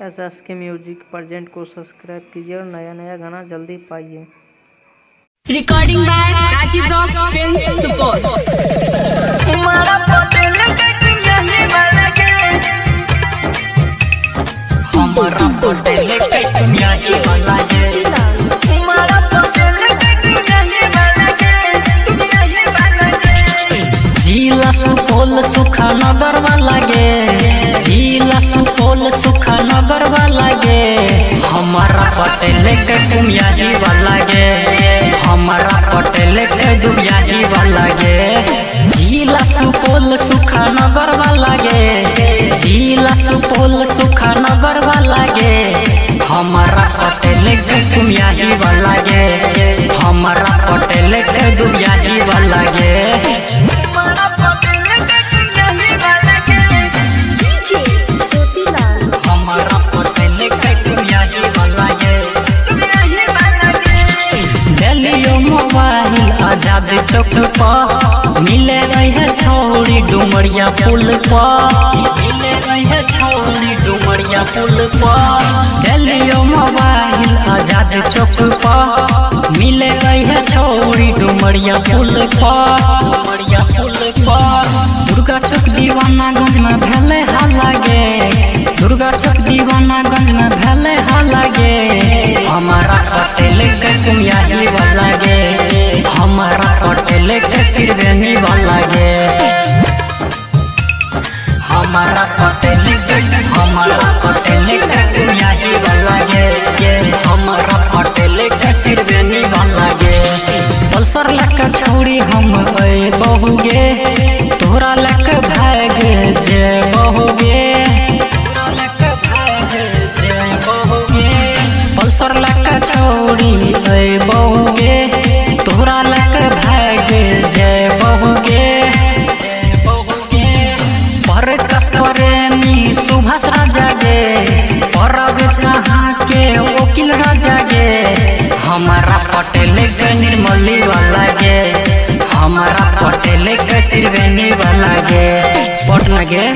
SSK music present को subscribe कीजिए और नया नया गाना जल्दी पाइए। Recording by Rajeev rock film सुपोर। हमारा पटेल के दुनिया वाला के हमारा पटेल के दुनिया वाला के हमारा पटेल के दुनिया वाला के जिला सुपौल सुखा नगर वाला गे जिला सुपौल सुखा नगर वाला गे हमारा पटेल के दुनिया वाला गे हमारा पटेल के दुनिया वाला गे जिला सुपौल सुखा नगर वाला गे जिला सुपौल सुखा नगर वाला गे हमारा पटेल के दुनिया वाला गे हमारा पटेल के दुनिया वाला गे हमारा पटेल के दुनिया वाला गे मोबाइल आजाद चौक पर मिले रहे छौरी डुमरिया पुल पर मिले रहे छौरी डुमरिया पुल पर दिलियो मोबाइल आजाद चौक पर मिले रहे छौरी डुमरिया पुल पर डुमरिया पुल पर दुर्गा चौक दीवानागंज में भेले हल्ला गे दुर्गा चौक दीवानागंज में भेले हल्ला गे हमारा पटेल के दुनिया वाला गे हमारा पटेल के त्रिवेणी वाला गे हमारा पटेल के दुनिया वाला गे हमारा पटेल के त्रिवेणी वाला गे पल्सर लक छौरी हम बहु गे तोरा लक भाग जे बहु गे पल्सर लक छौरी बहु गे तोरा लक भाग जय बहु गे पर प्रेमी सुभाष राजा गे परब जहाँ के वकील राजा गे हमारा पटेल के निर्मली वाला गे हमारा पटेल के त्रिवेणी वाला गे पटना गे।